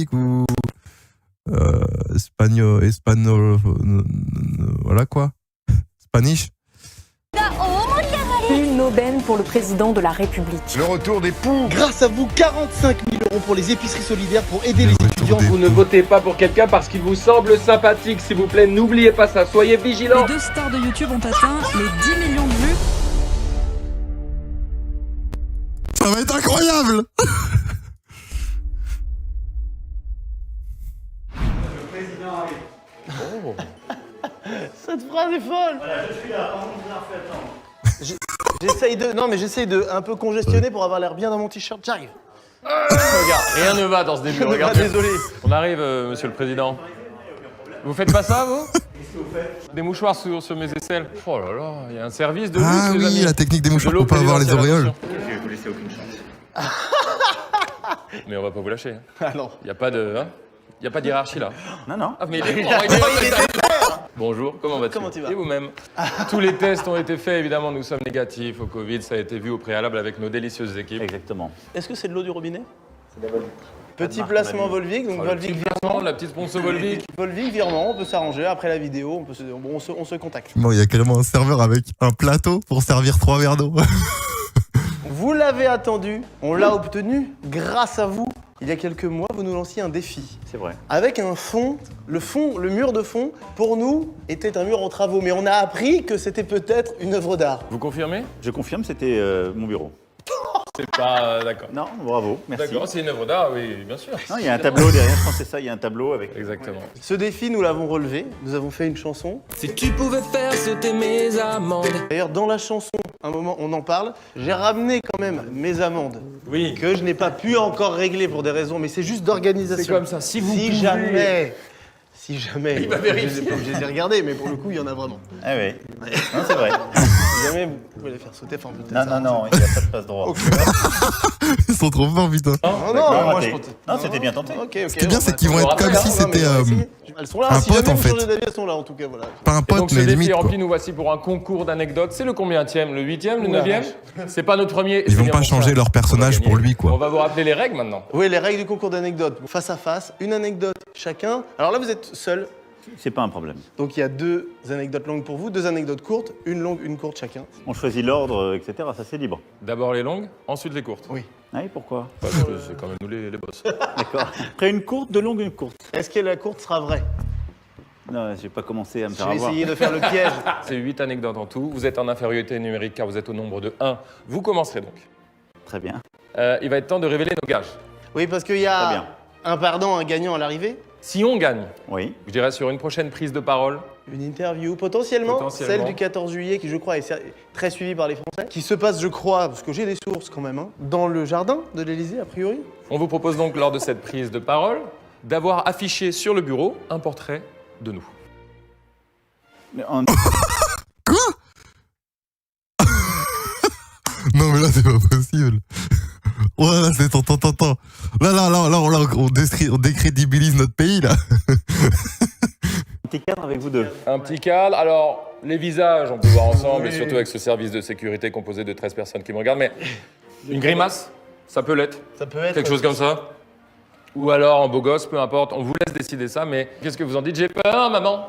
sympathique ou espagnol, voilà quoi, Spanish. Une aubaine pour le président de la République. Le retour des poux. Grâce à vous, 45 000 € pour les épiceries solidaires pour aider les étudiants. Vous ne votez pas pour quelqu'un parce qu'il vous semble sympathique, s'il vous plaît, n'oubliez pas ça, soyez vigilants. Les 2 stars de YouTube ont atteint les 10 millions de vues. Ça va être incroyable. Le président arrive. Oh. Cette phrase est folle. Voilà, je suis là, par contre, vous en faites attendre. J'essaye de un peu congestionner pour avoir l'air bien dans mon t-shirt. J'arrive. Regarde, rien ne va dans ce début. Regarde. Désolé. On arrive, monsieur le président. Vous faites pas ça, vous? Qu'est-ce que vous faites? Des mouchoirs sur mes aisselles. Oh là là, il y a un service de luxe, Ah les oui, amis. la technique des mouchoirs pour pas avoir les auréoles. Je vais vous laisser aucune chance. Mais on va pas vous lâcher. Ah non. Il y a pas de... Hein, y a pas d'hierarchie, là. Non. Ah, mais il est... Bonjour, comment vas-tu? Comment tu vas? Et vous-même? Tous les tests ont été faits, évidemment, nous sommes négatifs au Covid. Ça a été vu au préalable avec nos délicieuses équipes. Exactement. Est-ce que c'est de l'eau du robinet? C'est de la Volvic. Petit placement Volvic, donc Oh, Volvic virement. la petite sponsor Volvic. Volvic virement, on peut s'arranger après la vidéo, on se contacte. Bon, il y a carrément un serveur avec un plateau pour servir 3 verres d'eau. Vous l'avez attendu, on l'a obtenu grâce à vous. Il y a quelques mois, vous nous lanciez un défi. C'est vrai. Avec un fond, le mur de fond, pour nous, était un mur en travaux. Mais on a appris que c'était peut-être une œuvre d'art. Vous confirmez? Je confirme, c'était mon bureau. C'est pas... d'accord. Non, bravo, merci. D'accord, c'est une œuvre d'art, oui, bien sûr. Non, il y a un tableau derrière, je pense que c'est ça, il y a un tableau avec... Exactement. Ce défi, nous l'avons relevé. Nous avons fait une chanson. Si tu pouvais faire sauter mes amendes. D'ailleurs, dans la chanson, un moment, on en parle. J'ai ramené quand même mes amendes. Oui. Que je n'ai pas pu encore régler pour des raisons, mais c'est juste d'organisation. C'est comme ça, si vous pouvez... Si jamais, Il va vérifier. je les ai regardés, mais pour le coup, il y en a vraiment. Ah oui, non, c'est vrai. Si jamais vous pouvez les faire sauter, enfin peut-être. Non, il n'y a pas de passe droit. Ok. Ils sont trop forts, putain. Non, D'accord, moi je raté. compte. Non, c'était bien tenté. Ok. Ce qui est bien, c'est qu'ils vont être comme si c'était Elles sont là, un si pote, jamais en vous fait. changez d'avis, elles sont là en tout cas, voilà. pas un Et pote, donc ce mais défi limite, est quoi. rempli, nous voici pour un concours d'anecdotes. C'est le combienième? Le 8e? Le 9e? C'est pas notre premier. Ils vont c'est pas bien pour changer ça. leur personnage On va pour gagner. lui, quoi. On va vous rappeler les règles maintenant. Oui, les règles du concours d'anecdotes. Face à face, une anecdote chacun. Alors là, vous êtes seul. C'est pas un problème. Donc il y a 2 anecdotes longues pour vous, 2 anecdotes courtes, une longue, une courte chacun. On choisit l'ordre, etc. Ça, c'est libre. D'abord les longues, ensuite les courtes. Oui. Ah oui, pourquoi? Parce que c'est quand même nous les boss. D'accord. Après une courte, de longue, une courte. Est-ce que la courte sera vraie? Non, je vais pas commencer à me Je faire vais avoir. essayer de faire le piège. C'est 8 anecdotes en tout. Vous êtes en infériorité numérique car vous êtes au nombre de 1. Vous commencerez donc. Très bien. Il va être temps de révéler nos gages. Oui, parce qu'il y Très a bien. un perdant, un gagnant à l'arrivée. Si on gagne, Oui. je dirais sur une prochaine prise de parole, Une interview, potentiellement, celle du 14 juillet, qui je crois est très suivie par les Français, qui se passe, je crois, parce que j'ai des sources quand même, hein, dans le jardin de l'Élysée, a priori. on vous propose donc lors de cette prise de parole d'avoir affiché sur le bureau un portrait de nous. Mais en- Quoi? Non, mais là, c'est pas possible. Oh là, là, c'est... Attends. Là, on décrédibilise notre pays, là. un petit cadre avec vous deux. Un petit cadre. Alors, les visages, on peut voir ensemble, et surtout avec ce service de sécurité composé de 13 personnes qui me regardent, mais une grimace, ça peut l'être. Ça peut être... Quelque chose comme ça. Ou alors un beau gosse, peu importe, on vous laisse décider ça, mais qu'est-ce que vous en dites? J'ai peur, maman.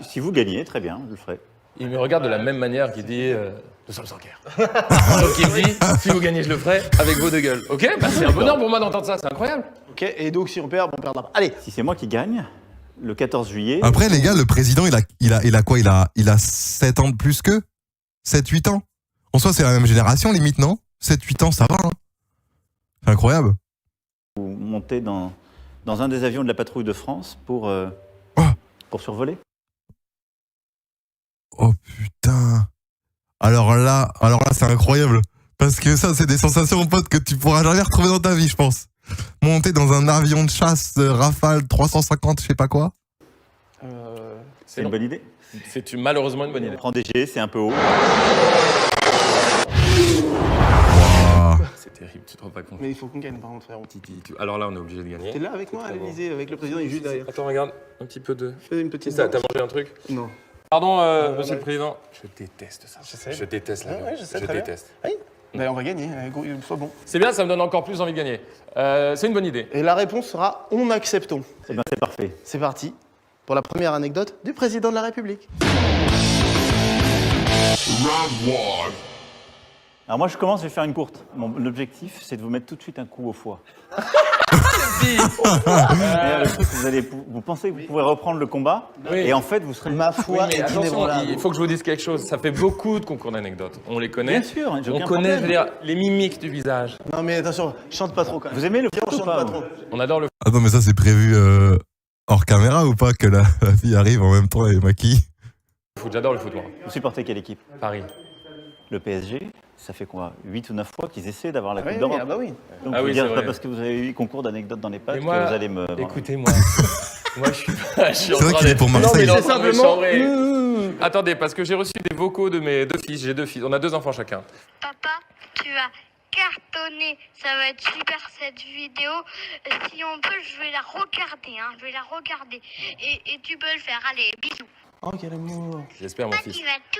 Si vous gagnez, très bien, je le ferai. Il me regarde de la même manière qu'il dit nous sommes en guerre. Donc il me dit si vous gagnez, je le ferai avec vos 2 gueules. Ok? Bah, c'est un bonheur pour moi d'entendre ça, c'est incroyable. Ok, et donc si on perd, on perdra pas. Allez. Si c'est moi qui gagne, le 14 juillet... Après, les gars, le président, il a quoi? Il a 7 ans de plus qu'eux? 7-8 ans? En soi, c'est la même génération, limite, non? 7-8 ans, ça va, hein? C'est incroyable. Vous montez dans un des avions de la patrouille de France pour survoler. Oh putain. Alors là, c'est incroyable. Parce que ça, c'est des sensations, pote, que tu pourras jamais retrouver dans ta vie, je pense. Monter dans un avion de chasse Rafale 350, je sais pas quoi. C'est une bonne idée. C'est malheureusement une bonne idée. Prends des G, c'est un peu haut. C'est terrible, tu te rends pas compte. Mais il faut qu'on gagne, par contre, frérot. Alors là, on est obligé de gagner. T'es là avec moi à l'Élysée, avec le président, il est juste derrière. Attends, regarde, un petit peu de... Fais une petite... T'as mangé un truc? Non. Pardon, monsieur le président. Je déteste ça. Je déteste la Ouais, viande. je sais, Je très bien. déteste. Oui. Ben, on va gagner, sois bon. C'est bien, ça me donne encore plus envie de gagner. C'est une bonne idée. Et la réponse sera « on acceptons Eh ben, c'est parfait. ». C'est parti pour la première anecdote du président de la République. Alors moi, je commence, je vais faire une courte. Mon objectif, c'est de vous mettre tout de suite un coup au foie. Le truc, vous pensez que vous pouvez reprendre le combat, Oui. et en fait, vous serez... Ma foi Mais est attention, inébranlable. il faut que je vous dise quelque chose. Ça fait beaucoup de concours d'anecdotes. On les connaît. Bien sûr, j'ai On aucun connaît, problème. je veux dire, les mimiques du visage. Non mais attention, chante pas trop quand même. Vous aimez le foot ou Chante pas pas vous trop. On adore le. Attends, mais ça c'est prévu hors caméra ou pas que la fille arrive en même temps et maquille? foot. J'adore le foot, moi. Vous supportez quelle équipe? Paris. Le PSG, ça fait quoi 8 ou 9 fois qu'ils essaient d'avoir la Coupe Oui, d'Europe. ah bah oui. Donc Ah vous oui, dire, c'est c'est vrai. pas parce que vous avez eu concours d'anecdotes dans les pattes Mais que moi, vous allez me... écoutez-moi. Moi, je suis en C'est vrai train qu'il est d'être- pour Non, mais Marseille. il est en C'est train de me simplement- chambrer. Attendez, parce que j'ai reçu des vocaux de mes 2 fils. J'ai 2 fils. On a 2 enfants chacun. Papa, tu vas cartonner. Ça va être super cette vidéo. Si on peut, je vais la regarder. Hein. Je vais la regarder. Et tu peux le faire. Allez, bisous. Oh quel amour. J'espère, mon fils. Tu vas tout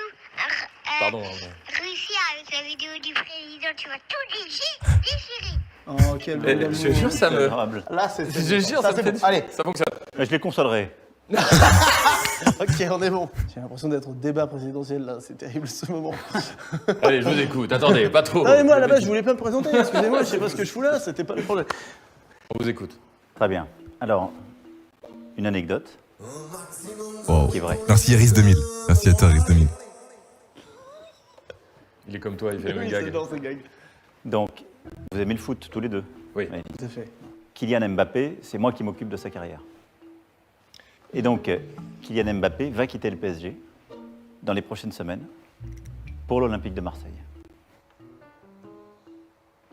Pardon. hein. réussir avec la vidéo du président. Tu vas tout déchirer. Oh quel beau Eh, amour. je te jure, ça C'est me. adorable. Là c'est... Je te jure, ça me c'est fait. bon. Allez, Ça fonctionne. Je les consolerai. ok on est bon. J'ai l'impression d'être au débat présidentiel là, c'est terrible ce moment. Allez, je vous écoute. Attendez, pas trop. Non mais moi à la base je voulais pas me présenter, excusez-moi, je sais pas ce que je fous là, c'était pas le problème. On vous écoute. Très bien. Alors, une anecdote Wow. qui est vraie. Merci Iris 2000. Merci à toi Iris 2000. Il est comme toi, il fait le même Oui, gag. j'adore ces gags. Donc, vous aimez le foot tous les deux? Oui. Tout à fait. Kylian Mbappé, c'est moi qui m'occupe de sa carrière. Et donc, Kylian Mbappé va quitter le PSG dans les prochaines semaines pour l'Olympique de Marseille.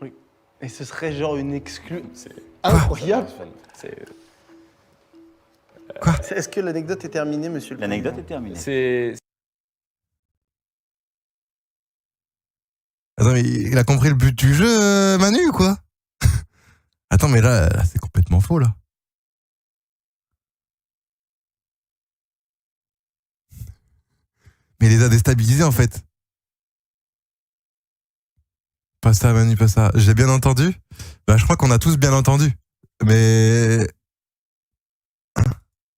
Oui. Et ce serait genre une exclue C'est incroyable. c'est- Est-ce que l'anecdote est terminée, monsieur le L'anecdote est président terminée. c'est. Attends, mais il a compris le but du jeu, Manu, ou quoi? Attends, mais là c'est complètement faux, là. Mais il les a déstabilisés, en fait. Pas ça, Manu, pas ça. J'ai bien entendu? Bah, je crois qu'on a tous bien entendu. Mais...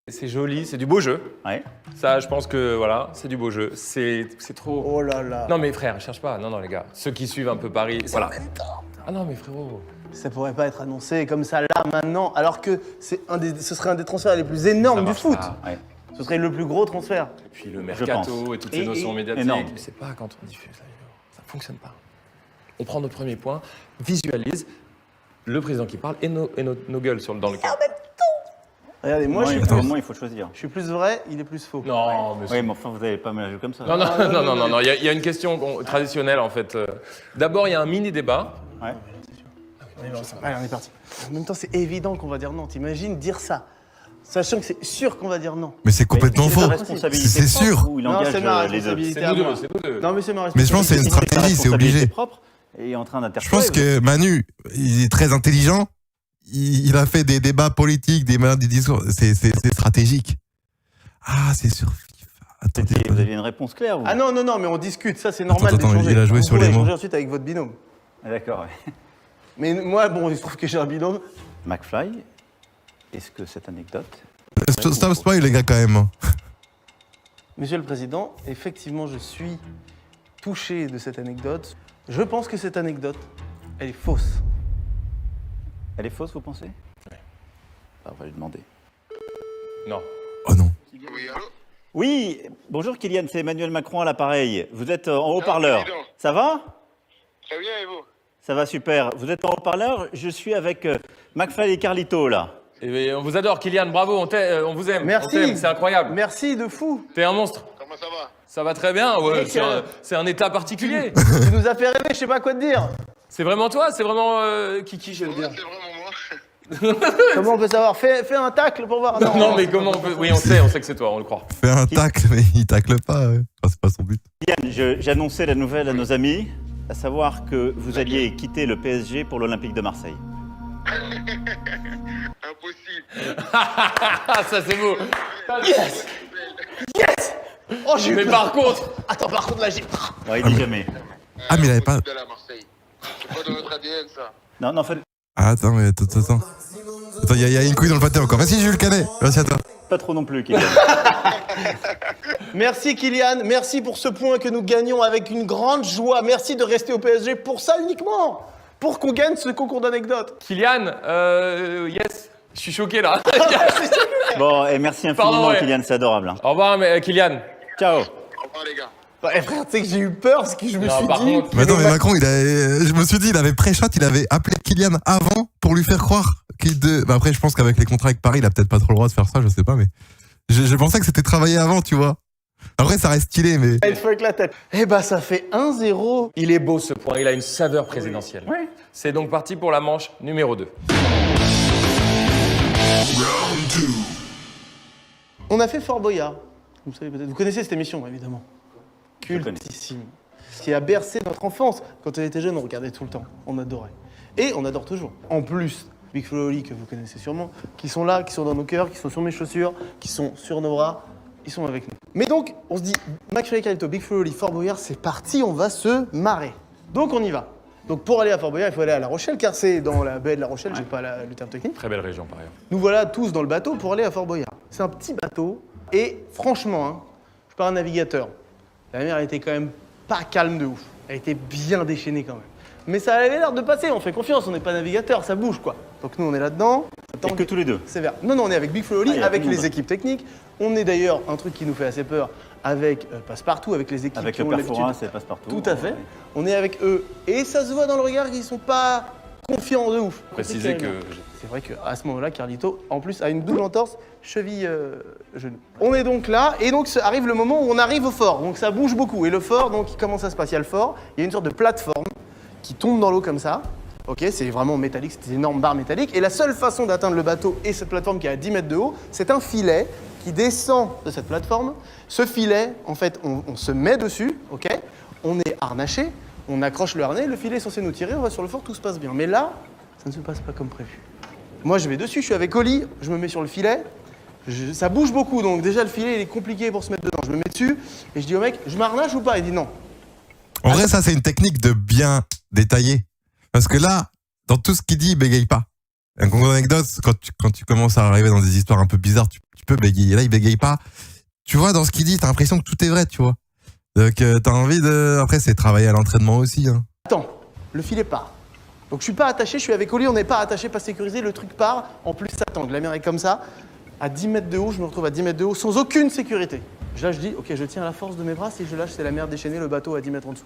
C'est joli, c'est du beau jeu. Ouais. Ça, je pense que voilà, c'est du beau jeu. C'est trop. Oh là là. Non mais frère, cherche pas. Non, les gars. Ceux qui suivent un peu Paris, voilà. Ah non mais frérot. Ça pourrait pas être annoncé comme ça là maintenant, alors que ce serait un des transferts les plus énormes Ça du marche foot. pas. Ouais. Ce serait le plus gros transfert. Et puis le pense. mercato et toutes ces Et- notions médiatiques. énorme. Tu sais pas quand on diffuse la vidéo. Ça fonctionne pas. On prend notre premier point, visualise le président qui parle et nos gueules dans le cadre. Regardez, moi je suis, Attends, il faut choisir. je suis plus vrai, il est plus faux. Non, mais Oui, mais enfin, vous n'allez pas me la jouer comme ça. non, non. Il y a une question traditionnelle en fait. D'abord, il y a un mini débat. Ouais. Allez, on est parti. En même temps, c'est évident qu'on va dire non. T'imagines dire ça, sachant que c'est sûr qu'on va dire non. Mais c'est complètement C'est sa faux. responsabilité C'est propre sûr. ou il Non, engage c'est ma les deux. responsabilité C'est à nous moi. deux, c'est nous deux. Non, mais c'est ma Mais je pense que c'est une responsabilité. stratégie, c'est obligé. propre et en train Je d'interférer. pense que Manu, il est très intelligent. Il a fait des débats politiques, des discours. C'est stratégique. Ah, c'est sur FIFA. Attendez. Vous aviez une réponse claire vous Ah non, non, non, mais on discute, ça c'est normal Attends, d'échanger. il a joué Vous sur pourrez les mots. échanger ensuite avec votre binôme. Ah, d'accord. Ouais. Mais moi, bon, il se trouve que j'ai un binôme. McFly, est-ce que cette anecdote... Stop spoil, les gars, quand même. Monsieur le Président, effectivement, je suis touché de cette anecdote. Je pense que cette anecdote, elle est fausse. Elle est fausse, vous pensez? Oui. On va lui demander. Non. Oh non. Oui, bonjour Kylian, c'est Emmanuel Macron à l'appareil. Vous êtes en haut-parleur. Ça va? Très bien, et vous? Ça va super. Vous êtes en haut-parleur, je suis avec McFly et Carlito là. Et on vous adore, Kylian. Bravo, on vous aime. Merci. On t'aime, c'est incroyable. Merci de fou. T'es un monstre. Comment ça va? Ça va très bien. Ouais, Nickel. c'est un état particulier. Tu nous as fait rêver, je sais pas quoi te dire. C'est vraiment toi. C'est vraiment Kiki, je veux Ouais, dire. c'est vraiment moi. Comment on peut savoir? Fais un tacle pour voir. Non, mais comment on peut... Oui, on sait que c'est toi, on le croit. Fais un tacle, mais il tacle pas. Ouais. Enfin, c'est pas son but. Kylian, j'annonçais la nouvelle à nos amis, à savoir que vous alliez quitter le PSG pour l'Olympique de Marseille. Impossible. Ah, ça c'est beau. Yes. Yes. Oh, j'ai eu Mais peur. par contre, Attends, par contre, là, j'ai... Ouais, il dit jamais. Ah, mais il avait pas- De la Marseille. pas dans notre ADN, ça. Non, en fait, Attends, mais attends. Attends, il y a une couille dans le pâté encore. Vas-y, Jules Canet. Vas-y, à toi. pas trop non plus, Kylian. Merci Kylian, merci pour ce point que nous gagnons avec une grande joie. Merci de rester au PSG pour ça uniquement. Pour qu'on gagne ce concours d'anecdotes. Kylian, yes, je suis choqué là. Bon, et merci infiniment, Pardon, ouais. Kylian, c'est adorable. Hein. Au revoir, Kylian. Ciao. Au revoir, les gars. Bah, frère, tu sais que j'ai eu peur parce que je me Non, suis par dit... contre- Mais attends, mais Macron, je me suis dit, il avait pré-shot, il avait appelé Kylian avant pour lui faire croire qu'il Bah après, je pense qu'avec les contrats avec Paris, il a peut-être pas trop le droit de faire ça, je sais pas, mais je pensais que c'était travaillé avant, tu vois. Après, ça reste stylé, mais... Il faut avec la tête. Eh bah, ça fait 1-0. Il est beau ce point, il a une saveur présidentielle. Oui. C'est donc parti pour la manche numéro 2. On a fait Fort Boyard. Vous savez peut-être. Vous connaissez cette émission, évidemment. Je connais. Cultissime. Qui a bercé notre enfance. Quand on était jeune, on regardait tout le temps. On adorait. Et on adore toujours. En plus, Big Flo et Oli, que vous connaissez sûrement, qui sont là, qui sont dans nos cœurs, qui sont sur mes chaussures, qui sont sur nos bras, ils sont avec nous. Mais donc, on se dit, McFly et Carlito, Big Flo et Oli, Fort Boyard, c'est parti, on va se marrer. Donc on y va. Donc pour aller à Fort Boyard, il faut aller à La Rochelle, car c'est dans la baie de La Rochelle, j'ai pas le terme technique. Très belle région par ailleurs. Nous voilà tous dans le bateau pour aller à Fort Boyard. C'est un petit bateau, et franchement, hein, je suis pas un navigateur. La mer, elle était quand même pas calme de ouf. Elle était bien déchaînée quand même. Mais ça avait l'air de passer, on fait confiance, on n'est pas navigateur, ça bouge quoi. Donc nous on est là-dedans. Il n'y a que tous les deux. C'est vert. Non, on est avec Big Flo et Oli, Ah, il y a avec tout le les monde. équipes techniques. On est d'ailleurs, un truc qui nous fait assez peur, avec Passepartout, avec les équipes Avec qui le ont l'habitude. Perforin, c'est passe-partout. Tout à fait. On est avec eux. Et ça se voit dans le regard qu'ils sont pas confiants de ouf. Préciser que... C'est vrai qu'à ce moment-là, Carlito, en plus, a une double entorse, cheville, genou. On est donc là, et donc arrive le moment où on arrive au fort. Donc ça bouge beaucoup. Et le fort, donc comment ça se passe? Il y a le fort, il y a une sorte de plateforme qui tombe dans l'eau comme ça. Ok, c'est vraiment métallique, c'est des énormes barres métalliques. Et la seule façon d'atteindre le bateau et cette plateforme qui est à 10 mètres de haut, c'est un filet qui descend de cette plateforme. Ce filet, en fait, on se met dessus, ok? On est harnaché, on accroche le harnais, le filet est censé nous tirer, on va sur le fort, tout se passe bien. Mais là, ça ne se passe pas comme prévu. Moi, je vais dessus, je suis avec Oli, je me mets sur le filet. Ça bouge beaucoup, donc déjà le filet, il est compliqué pour se mettre dedans. Je me mets dessus et je dis au mec, je m'harnache ou pas? Il dit non. En vrai, ça, c'est une technique de bien détailler. Parce que là, dans tout ce qu'il dit, il bégaye pas. Un concours d'anecdotes, quand tu commences à arriver dans des histoires un peu bizarres, tu peux bégayer. Là, il bégaye pas. Tu vois, dans ce qu'il dit, t'as l'impression que tout est vrai, tu vois. Donc, t'as envie de... Après, c'est travailler à l'entraînement aussi. Hein. Attends, le filet part. Donc je suis pas attaché, je suis avec Oli, on n'est pas attaché, pas sécurisé, le truc part. En plus, ça tangue, la mer est comme ça. À 10 mètres de haut, je me retrouve à 10 mètres de haut, sans aucune sécurité. Là, je dis, ok, je tiens à la force de mes bras, si je lâche, c'est la mer déchaînée, le bateau à 10 mètres en dessous.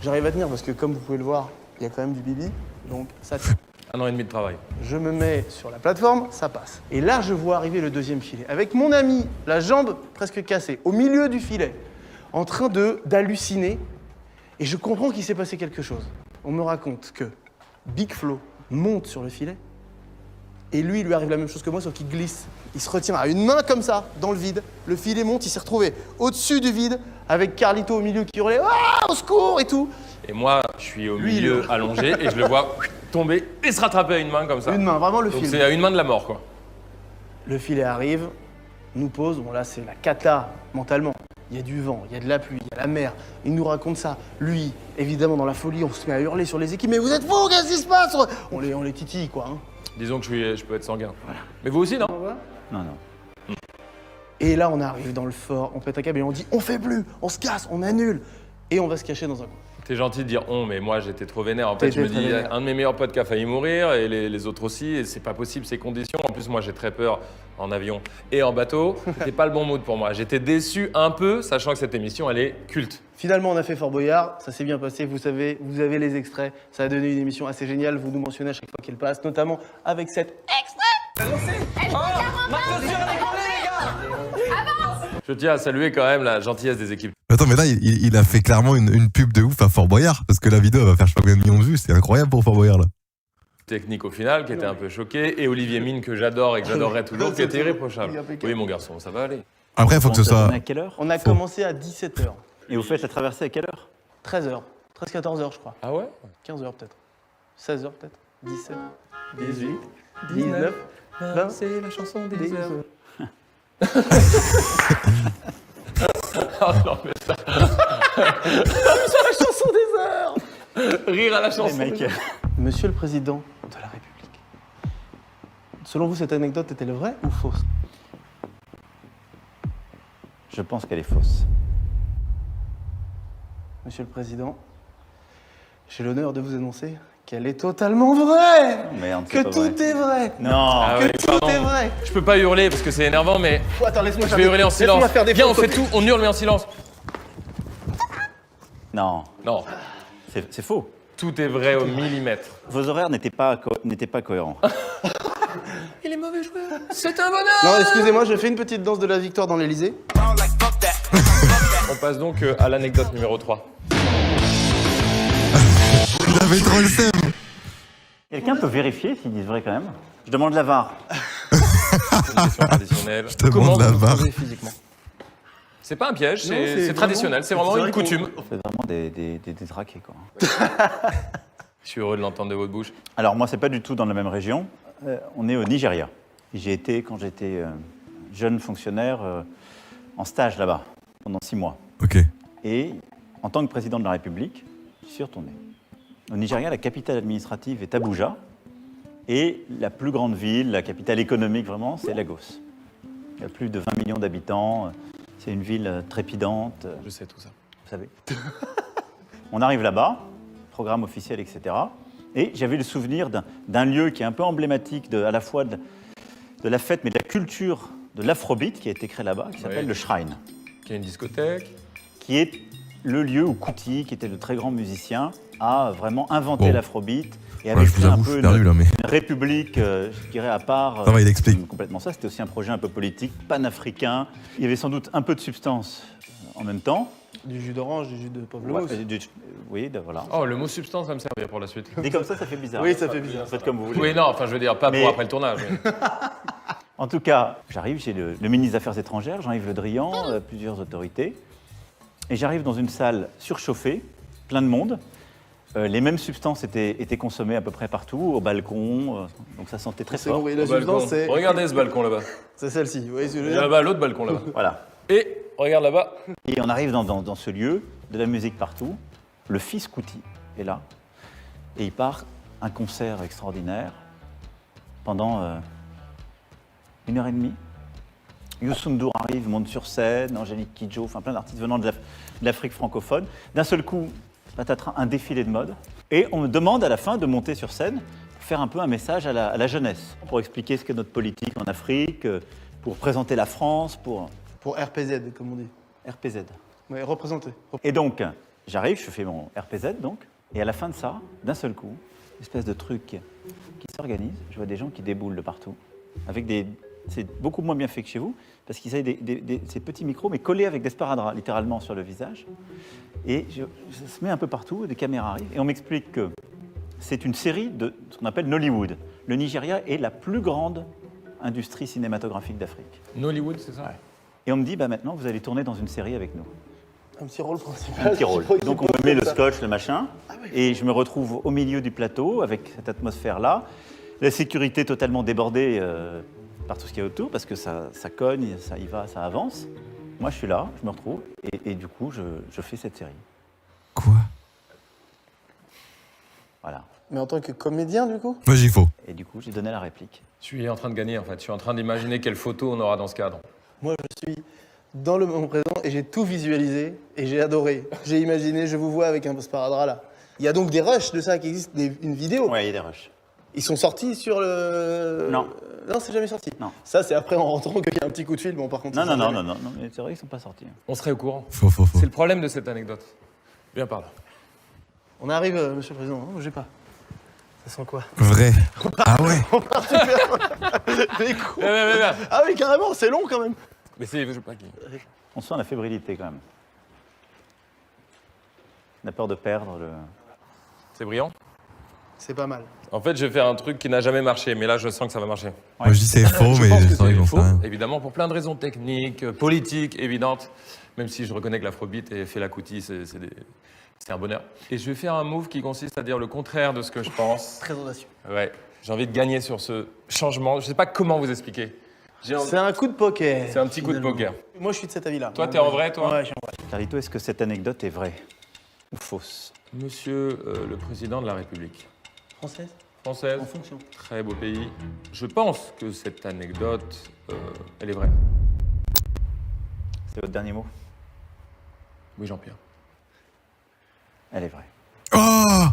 J'arrive à tenir parce que, comme vous pouvez le voir, il y a quand même du bibi, donc ça tient. 1 an et demi de travail. Je me mets sur la plateforme, ça passe. Et là, je vois arriver le deuxième filet, avec mon ami, la jambe presque cassée, au milieu du filet, en train d'halluciner. Et je comprends qu'il s'est passé quelque chose. On me raconte que Big Flo monte sur le filet, et lui, il lui arrive la même chose que moi, sauf qu'il glisse. Il se retient à une main comme ça, dans le vide. Le filet monte, il s'est retrouvé au-dessus du vide, avec Carlito au milieu qui hurlait « Ah, au secours !» et tout. Et moi, je suis au Lui, milieu allongé et je le vois tomber et se rattraper à une main comme ça. Une main, vraiment le Donc filet. c'est à une main de la mort, quoi. Le filet arrive, nous pose, bon là c'est la cata mentalement. Il y a du vent, il y a de la pluie, il y a la mer. Il nous raconte ça. Lui, évidemment, dans la folie, on se met à hurler sur les équipes. Mais vous êtes fous, qu'est-ce qui se passe? On les titille, quoi. Hein. Disons que je peux être sanguin. Voilà. Mais vous aussi, non? Non, non. Et là, on arrive dans le fort, on pète un câble et on dit on fait plus, on se casse, on annule. Et on va se cacher dans un coin. T'es gentil de dire on, mais moi j'étais trop vénère. En fait, je T'étais me très dis, vénère. un de mes meilleurs potes qui a failli mourir et les autres aussi, et c'est pas possible ces conditions. En plus, moi j'ai très peur en avion et en bateau. C'était pas le bon mood pour moi. J'étais déçu un peu, sachant que cette émission elle est culte. Finalement, on a fait Fort Boyard, ça s'est bien passé, vous savez, vous avez les extraits. Ça a donné une émission assez géniale, vous nous mentionnez à chaque fois qu'elle passe, notamment avec cette Je tiens à saluer quand même la gentillesse des équipes. Attends, mais là, il a fait clairement une pub de ouf à Fort Boyard. Parce que la vidéo elle va faire je sais pas combien de millions de vues. C'est incroyable pour Fort Boyard, là. Technique au final, qui était un peu choqué, et Olivier Mine que j'adore et que j'adorerais toujours, qui était Il est irréprochable. impeccable. Oui, mon garçon, ça va aller. Après, il faut que ce soit... À quelle heure? On a commencé à 17h, Et vous faites la traversée à quelle heure? 13h, 13-14h je crois, Ah ouais? 15h peut-être, 16h peut-être, 17, 18, 19, 20, c'est la chanson des des heures. heures. Oh non, mais ça... C'est la chanson des heures. Rire à la Les chanson. mecs, Monsieur le Président de la République, selon vous, cette anecdote est-elle vraie ou fausse? je pense qu'elle est fausse. Monsieur le Président, j'ai l'honneur de vous annoncer qu'elle est totalement vraie. Merde, Que c'est pas tout vrai. est vrai. Non. Ah Que ouais, tout pardon. est vrai. Je peux pas hurler parce que c'est énervant, mais Oh, attends, laisse-moi je faire vais des- hurler en silence. laisse-moi faire des Viens, on fait photos. tout, on hurle mais en silence. Non, Non, c'est faux. tout est vrai au millimètre. Vos horaires n'étaient pas cohérents. Il est mauvais joueur. C'est un bonheur. Non, excusez-moi, je fais une petite danse de la victoire dans l'Elysée. On passe donc à l'anecdote numéro 3. Il avait trop le seum. Quelqu'un peut vérifier s'ils disent vrai quand même? Je demande la VAR. C'est une question traditionnelle. te demande Comment la vous barre. posez physiquement? C'est pas un piège, Non, c'est c'est traditionnel, c'est vraiment c'est une vrai qu'on- coutume. C'est vraiment des détraqués, quoi. Je suis heureux de l'entendre de votre bouche. Alors moi, c'est pas du tout dans la même région. On est au Nigeria. J'y étais quand j'étais jeune fonctionnaire en stage là-bas, pendant 6 mois. Ok. Et en tant que président de la République, je suis retourné. Au Nigeria, la capitale administrative est Abuja. Et la plus grande ville, la capitale économique vraiment, c'est Lagos. Il y a plus de 20 millions d'habitants. C'est une ville trépidante, Je sais tout ça. vous savez. On arrive là-bas, programme officiel, etc. Et j'avais le souvenir d'un lieu qui est un peu emblématique à la fois de la fête, mais de la culture de l'afrobeat qui a été créé là-bas, qui s'appelle Oui. le Shrine, Qu'il y a une discothèque. qui est le lieu où Kuti, qui était le très grand musicien, a vraiment inventé Bon. l'afrobeat et Ouais, avait je vous fait un avoue, je peu suis perdu là, mais. une république, je dirais, à part. Ça va, il explique. Complètement ça. C'était aussi un projet un peu politique, panafricain. Il y avait sans doute un peu de substance en même temps. Du jus d'orange, du jus de Ouais, pamplemousse. oui, voilà. Oh, le mot substance va me servir pour la suite. Dit comme ça fait bizarre. Oui, ça fait bizarre. Faites comme vous voulez. Oui, non, enfin, je veux dire, pas Mais- pour après le tournage. mais- En tout cas, j'arrive, j'ai le ministre des Affaires étrangères, Jean-Yves Le Drian, plusieurs autorités. Et j'arrive dans une salle surchauffée, plein de monde. Les mêmes substances étaient consommées à peu près partout, au balcon, donc ça sentait très C'est fort. bon, oui, la Au balcon. substance, c'est. Regardez ce balcon là-bas. C'est celle-ci. Vous voyez ce que je veux Et dire? là-bas, l'autre balcon là-bas. Voilà. Et regarde là-bas. Et on arrive dans ce lieu, de la musique partout. Le fils Kuti est là. Et il part un concert extraordinaire pendant 1h30. Youssou N'Dour arrive, monte sur scène, Angélique Kidjo, enfin plein d'artistes venant de l'Afrique francophone. D'un seul coup, patatras, un défilé de mode. Et on me demande à la fin de monter sur scène pour faire un peu un message à la jeunesse, pour expliquer ce qu'est notre politique en Afrique, pour présenter la France, pour Pour RPZ, comme on dit. RPZ. Ouais, représenté. Et donc, j'arrive, je fais mon RPZ, donc, et à la fin de ça, d'un seul coup, une espèce de truc qui s'organise. Je vois des gens qui déboulent de partout, avec des... C'est beaucoup moins bien fait que chez vous, parce qu'ils avaient ces petits micros, mais collés avec des sparadraps, littéralement, sur le visage. Et ça se met un peu partout, des caméras arrivent, et on m'explique que c'est une série de ce qu'on appelle Nollywood. Le Nigeria est la plus grande industrie cinématographique d'Afrique. Nollywood, c'est ça? Et on me dit, bah maintenant, vous allez tourner dans une série avec nous. Un petit rôle principal. Un petit rôle. Donc on me met le scotch, le machin, et je me retrouve au milieu du plateau avec cette atmosphère-là. La sécurité totalement débordée par tout ce qu'il y a autour, parce que ça cogne, ça y va, ça avance. Moi je suis là, je me retrouve, et du coup je fais cette série. Quoi? Voilà. Mais en tant que comédien, du coup? Moi, j'y faut. Et du coup j'ai donné la réplique. Je suis en train de gagner en fait. Je suis en train d'imaginer quelle photo on aura dans ce cadre. Moi, je suis dans le moment présent et j'ai tout visualisé et j'ai adoré. J'ai imaginé, je vous vois avec un sparadrap là. Il y a donc des rushs de ça qui existent, une vidéo. Ouais, il y a des rushs. Ils sont sortis sur le. Non. Non, c'est jamais sorti. Non. Ça, c'est après en rentrant qu'il y a un petit coup de fil. Bon, par contre. Non, ça non, sort non, jamais. non, non, mais c'est vrai qu'ils sont pas sortis. On serait au courant. Faux. C'est le problème de cette anecdote. Viens par là. On arrive, monsieur le président. Non, j'ai pas. Ça sent quoi? Vrai. Ah ouais. Mais quoi? Viens. Ah oui, carrément, c'est long quand même. Mais c'est, je sais pas qui. On sent la fébrilité quand même. On a peur de perdre le... C'est brillant. C'est pas mal. En fait, je vais faire un truc qui n'a jamais marché, mais là, je sens que ça va marcher. Moi, je dis c'est faux, Je mais pense que c'est vrai c'est qu'on faux, sait rien. évidemment, pour plein de raisons techniques, politiques, évidentes. Même si je reconnais que l'afrobeat et Fela Kuti, c'est un bonheur. Et je vais faire un move qui consiste à dire le contraire de ce que je pense. Très audacieux. Ouais, j'ai envie de gagner sur ce changement. Je sais pas comment vous expliquer. C'est un coup de poker. C'est un petit coup de finalement. poker. Moi, je suis de cet avis-là. Toi, t'es en vrai, toi? Ouais, je suis en vrai. Carlito, est-ce que cette anecdote est vraie? ou fausse? Monsieur le président de la République. Française. Française. En fonction. Très beau pays. Je pense que cette anecdote, elle est vraie. C'est votre dernier mot? Oui, Jean-Pierre. Elle est vraie. Oh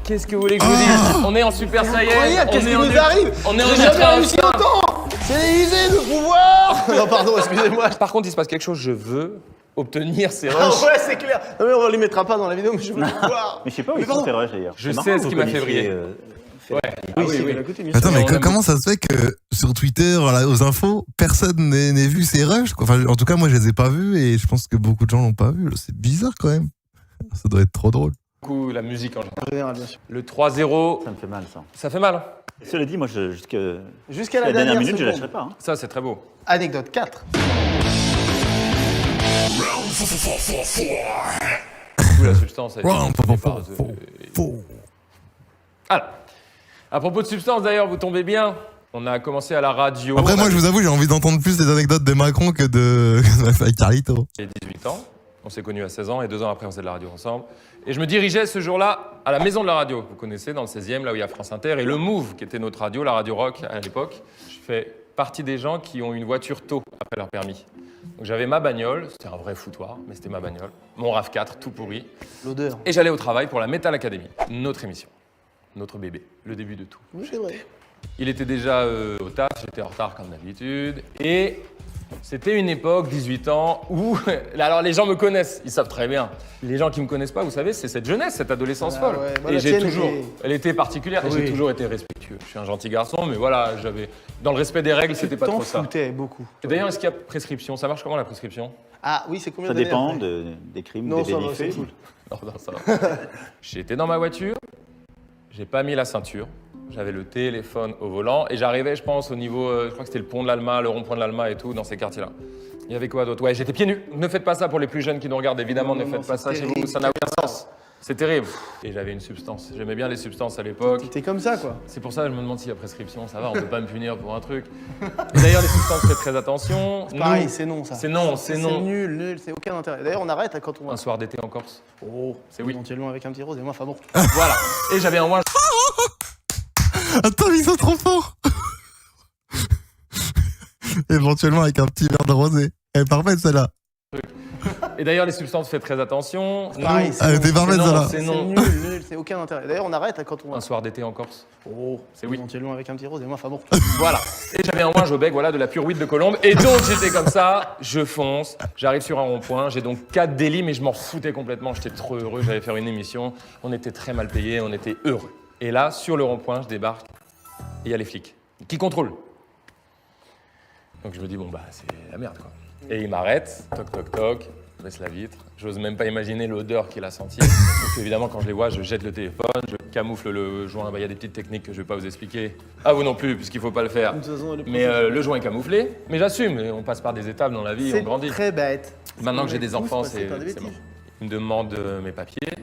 Qu'est-ce que vous voulez que je vous dise? On est en Super Saiyan. Incroyable, qu'est-ce qui en nous arrive? On est en J'ai jamais ultra réussi instinct. autant. C'est l'Élysée, le pouvoir. Non, pardon, excusez-moi. Par contre, il se passe quelque chose. Je veux obtenir ces Ah rushs. ouais, c'est clair. Non mais on les mettra pas dans la vidéo, mais je veux le voir. Mais je sais pas où Mais ils sont pardon. ces rushs d'ailleurs. Je C'est sais marrant ce que qui vous m'a fait connaissiez, briller. Ouais. Oui, Ah c'est oui. la côté, bien sûr. Attends, mais on aime comment ça se fait que sur Twitter, là, aux infos, personne n'ait vu ces rushs quoi. Enfin, en tout cas, moi, je les ai pas vus et je pense que beaucoup de gens l'ont pas vu. C'est bizarre quand même. Ça doit être trop drôle. Beaucoup la musique en général. En général, bien sûr. Le 3-0, Ça me fait mal ça. ça fait mal. Hein. Cela dit, moi, Jusqu'à la dernière minute, je seconde. lâcherai pas. Hein. Ça, c'est très beau. Anecdote 4. Où la substance, elle Round, est- faux. Alors, à propos de substance d'ailleurs, vous tombez bien. On a commencé à la radio. Après, moi, je vous avoue, j'ai envie d'entendre plus les anecdotes de Macron que de avec Carlito. J'ai 18 ans. On s'est connus à 16 ans et 2 ans après, on faisait de la radio ensemble. Et je me dirigeais ce jour-là à la maison de la radio. Vous connaissez, dans le 16e, là où il y a France Inter. Et le Move, qui était notre radio, la radio rock à l'époque. Je fais partie des gens qui ont une voiture tôt après leur permis. Donc j'avais ma bagnole, c'était un vrai foutoir, mais c'était ma bagnole. Mon RAV4, tout pourri. L'odeur. Et j'allais au travail pour la Metal Academy, notre émission, notre bébé, le début de tout. Oui, c'est vrai. Il était déjà au taf, j'étais en retard comme d'habitude. Et c'était une époque, 18 ans, où... Alors les gens me connaissent, ils savent très bien. Les gens qui me connaissent pas, vous savez, c'est cette jeunesse, cette adolescence Ah folle. ouais, moi, Et la j'ai tienne toujours... était- Elle était particulière et Oui. j'ai toujours été respectueux. Je suis un gentil garçon, mais voilà, j'avais... Dans le respect des règles, c'était pas T'en trop ça. foutais beaucoup. Et d'ailleurs, est-ce qu'il y a prescription? Ça marche comment la prescription? Ah oui, c'est combien Ça d'années dépend après des crimes, Non, des ça délits va, c'est faits. cool. Non, non, ça va. J'étais dans ma voiture, j'ai pas mis la ceinture, j'avais le téléphone au volant et j'arrivais, je pense, au niveau, je crois que c'était le pont de l'Alma, le rond-point de l'Alma et tout, dans ces quartiers-là. Il y avait quoi d'autre? Ouais, j'étais pieds nus. Ne faites pas ça pour les plus jeunes qui nous regardent, évidemment, Non, ne non, faites pas c'est ça chez terrible. vous, ça n'a aucun sens. C'est terrible. Et j'avais une substance. J'aimais bien les substances à l'époque. T'étais comme ça, quoi. C'est pour ça que je me demande s'il y a prescription, ça va, on peut pas me punir pour un truc. Et d'ailleurs, les substances, faites très attention. Pareil, Nous, c'est non, ça. c'est non, c'est non. C'est nul, c'est aucun intérêt. D'ailleurs, on arrête quand on... Un soir d'été en Corse. Oh, C'est oui. éventuellement avec un petit rose et moi, enfin bon. Voilà. Et j'avais un one. Attends, ils sont trop forts. Éventuellement avec un petit verre de rosé. Elle est parfaite celle-là. Et d'ailleurs, les substances, faites très attention. Pareil, Nous, c'est Elle non. était parfaite non, celle-là. c'est C'est non. nul, c'est aucun intérêt. D'ailleurs, on arrête quand on... Un soir d'été en Corse. Oh, C'est oui. éventuellement avec un petit rose et moi, enfin bon. Voilà. Et j'avais un ouinge au bec, voilà, de la pure huile de Colombe. Et donc, j'étais comme ça, je fonce, j'arrive sur un rond-point, j'ai donc 4 délits, mais je m'en foutais complètement. J'étais trop heureux, j'allais faire une émission. On était très mal payés, on était heureux. Et là, sur le rond-point, je débarque, et il y a les flics qui contrôlent. Donc je me dis, bon, bah, c'est la merde, quoi. Et ils m'arrêtent, toc, toc, toc, je baisse la vitre. J'ose même pas imaginer l'odeur qu'il a sentie. Donc évidemment, quand je les vois, je jette le téléphone, je camoufle le joint. Bah, il y a des petites techniques que je vais pas vous expliquer. À vous non plus, puisqu'il faut pas le faire. De toute façon, Mais le joint est camouflé. Mais j'assume, on passe par des étapes dans la vie, on c'est grandit. très bête. Maintenant que j'ai des Tous enfants, passer par des c'est bon. bêtises. Il me demande mes papiers.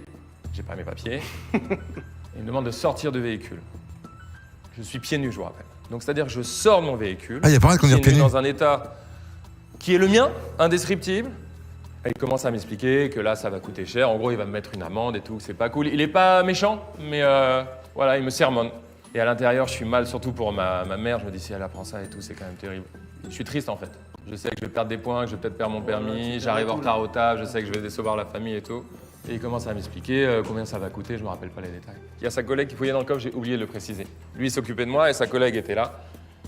J'ai pas mes papiers. Il me demande de sortir du véhicule. Je suis pieds nus, je vous rappelle. Donc c'est-à-dire que je sors de mon véhicule. Ah, il y a pas mal de conduire pieds nus. Dans un état qui est le mien, indescriptible. Et il commence à m'expliquer que là, ça va coûter cher. En gros, il va me mettre une amende et tout. C'est pas cool. Il est pas méchant, mais voilà, il me sermonne. Et à l'intérieur, je suis mal, surtout pour ma mère. Je me dis, si elle apprend ça et tout, c'est quand même terrible. Je suis triste, en fait. Je sais que je vais perdre des points, que je vais peut-être perdre mon permis. J'arrive en retard au taf, je sais que je vais décevoir la famille et tout. Et il commence à m'expliquer combien ça va coûter. Je me rappelle pas les détails. Il y a sa collègue qui fouillait dans le coffre, j'ai oublié de le préciser. Lui, il s'occupait de moi et sa collègue était là.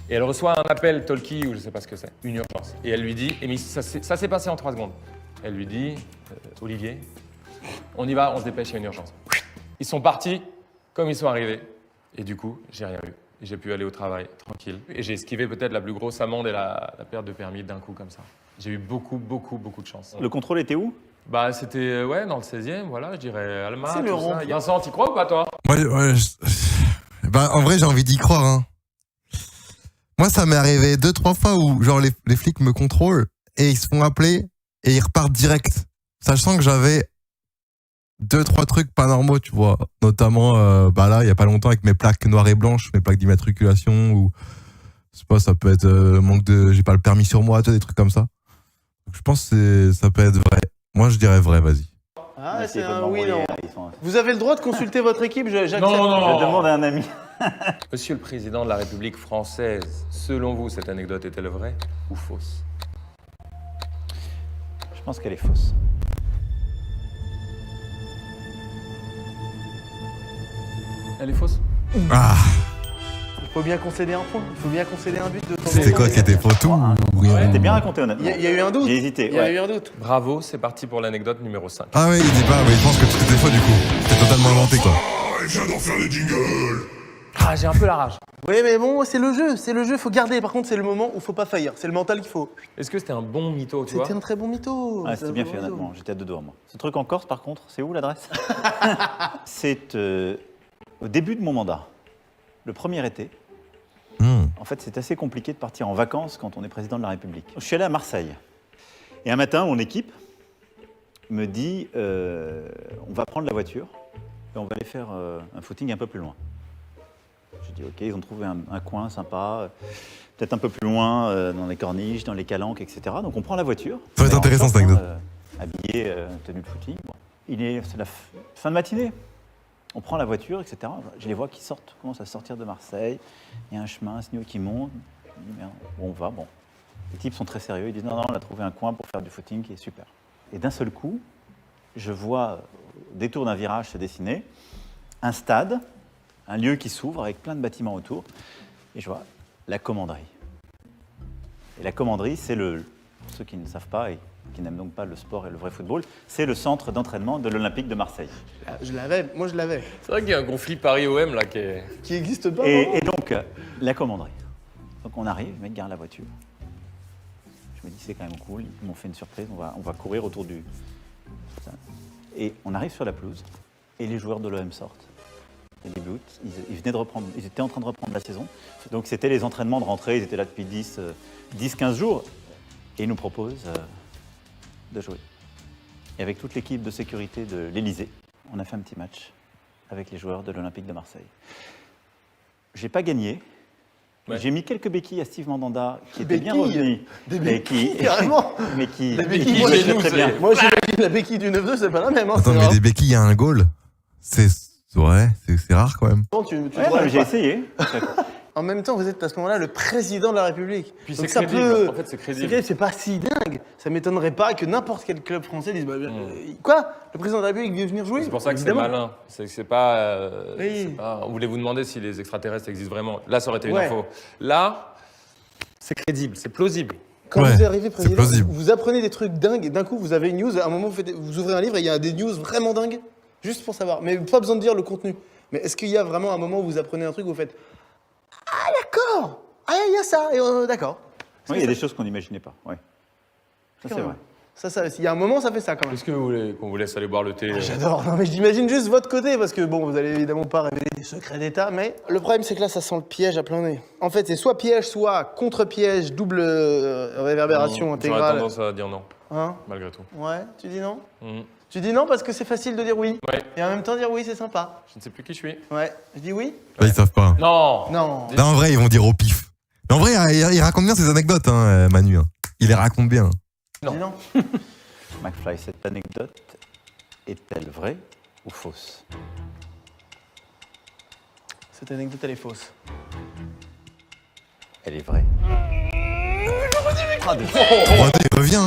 Et elle reçoit un appel talkie ou je sais pas ce que c'est, une urgence. Et elle lui dit, et mais ça s'est passé en 3 secondes. Elle lui dit, Olivier, on y va, on se dépêche, il y a une urgence. Ils sont partis comme ils sont arrivés. Et du coup, j'ai rien eu. Et j'ai pu aller au travail tranquille. Et j'ai esquivé peut-être la plus grosse amende et la perte de permis d'un coup comme ça. J'ai eu beaucoup de chance. Le contrôle était où? Bah c'était ouais dans le 16e, voilà, je dirais Alma, C'est le tout rond. ça. Vincent, t'y crois ou pas toi? Bah, en vrai, j'ai envie d'y croire. Hein. Moi, ça m'est arrivé 2-3 fois où genre les flics me contrôlent et ils se font appeler et ils repartent direct. Sachant que j'avais 2-3 trucs pas normaux, tu vois. Notamment, bah là, il y a pas longtemps avec mes plaques noires et blanches, mes plaques d'immatriculation ou je sais pas, ça peut être manque de, j'ai pas le permis sur moi, tu vois, des trucs comme ça. Donc, je pense que ça peut être vrai. Moi, je dirais vrai, vas-y. Ah, Merci, c'est faut un m'envoyer, oui, non. ils sont- Vous avez le droit de consulter votre équipe, j'accepte. Je demande à un ami. Monsieur le Président de la République française, selon vous, cette anecdote est-elle vraie ou fausse? Je pense qu'elle est fausse. Elle est fausse? Ah, Il faut bien concéder un point, il faut bien concéder un but de temps en c'était temps. quoi qui était faux tout ou rien? C'était bien raconté, honnêtement. Il y a eu un doute. J'ai hésité. Il y a ouais. eu un doute. Bravo, c'est parti pour l'anecdote numéro 5. Ah oui, il dit pas, mais je pense que tout était faux du coup. C'était totalement inventé quoi. Ah, j'ai un peu la rage. Oui, mais bon, c'est le jeu, faut garder. Par contre, c'est le moment où faut pas faillir. C'est le mental qu'il faut. Est-ce que c'était un bon mytho, tu vois? C'était un très bon mytho. Ah, c'était bien fait, honnêtement. J'étais à deux doigts, moi. Ce truc en Corse, par contre, c'est où l'adresse? C'est au début de mon mandat, le premier été. En fait, c'est assez compliqué de partir en vacances quand on est président de la République. Je suis allé à Marseille. Et un matin, mon équipe me dit on va prendre la voiture et on va aller faire un footing un peu plus loin. J'ai dit ok, ils ont trouvé un coin sympa, peut-être un peu plus loin, dans les corniches, dans les calanques, etc. Donc on prend la voiture. Ça va être Et en intéressant, sortant, cette anecdote. Habillé, tenue de footing. Bon. C'est la fin de matinée. On prend la voiture, etc. Je les vois qui sortent, commencent à sortir de Marseille. Il y a un chemin, un signal qui monte. Je dis, merde, bon, on va, bon. Les types sont très sérieux. Ils disent, non, on a trouvé un coin pour faire du footing qui est super. Et d'un seul coup, je vois, au détour d'un virage se dessiner, un stade, un lieu qui s'ouvre avec plein de bâtiments autour. Et je vois la commanderie. Et la commanderie, c'est pour ceux qui ne savent pas et qui n'aiment donc pas le sport et le vrai football, c'est le centre d'entraînement de l'Olympique de Marseille. Je l'avais, moi je l'avais. C'est vrai qu'il y a un conflit Paris-OM là qui est... Qui existe pas. Et donc, la commanderie. Donc on arrive, le mec garde la voiture. Je me dis, c'est quand même cool, ils m'ont fait une surprise, on va courir autour du... Et on arrive sur la pelouse, et les joueurs de l'OM sortent. Et les Blues, ils venaient de reprendre, ils étaient en train de reprendre la saison. Donc c'était les entraînements de rentrée, ils étaient là depuis 10-15 jours. Et ils nous proposent de jouer. Et avec toute l'équipe de sécurité de l'Élysée, on a fait un petit match avec les joueurs de l'Olympique de Marseille. J'ai pas gagné. Ouais. J'ai mis quelques béquilles à Steve Mandanda, qui était bien Béquilles revenu. Des mais béquilles, carrément. Mais qui Des béquilles, qui moi, jouait chez nous, très bien. c'est- Moi j'imagine la béquille du 9-2, c'est pas la même. Hein, Attends, c'est mais rare. des béquilles à un goal, c'est rare quand même. Tu Ouais, dois mais j'ai pas. essayé. En même temps, vous êtes à ce moment-là le président de la République. Puis Donc c'est ça crédible, peut- en fait c'est crédible. C'est pas si dingue. Ça m'étonnerait pas que n'importe quel club français dise quoi? Le président de la République vient venir jouer? C'est pour ça que Évidemment. c'est malin. C'est pas, Oui. c'est pas... On voulait vous demander si les extraterrestres existent vraiment. Là, ça aurait été une Ouais. info. Là, c'est crédible, c'est plausible. Quand Ouais, vous arrivez c'est président, plausible. vous apprenez des trucs dingues et d'un coup vous avez une news. À un moment vous ouvrez un livre et il y a des news vraiment dingues, juste pour savoir. Mais pas besoin de dire le contenu. Mais est-ce qu'il y a vraiment un moment où vous apprenez un truc où vous faites ah d'accord, ah il y a ça et d'accord. Oui, il y a des choses qu'on n'imaginait pas. Ouais. Ça, c'est vrai. Ça, il y a un moment ça fait ça quand même. Est-ce que vous voulez qu'on vous laisse aller boire le thé J'adore. Non mais j'imagine juste votre côté parce que bon, vous allez évidemment pas révéler des secrets d'État, mais le problème c'est que là ça sent le piège à plein nez. En fait, c'est soit piège, soit contre-piège, double réverbération J'aurais intégrale. tendance à dire non, Hein? malgré tout. Ouais, tu dis non? Mhm. Tu dis non parce que c'est facile de dire oui. Ouais. Et en même temps dire oui, c'est sympa. Je ne sais plus qui je suis. Ouais. Je dis oui? Là, ils savent pas. Non. Non. Là, en vrai, ils vont dire au pif. Mais en vrai, il raconte bien ses anecdotes, hein, Manu. Hein. Il les raconte bien. Je dis non. McFly, cette anecdote est-elle vraie ou fausse? Cette anecdote elle est fausse. Elle est vraie. Oh, il revient. Hein.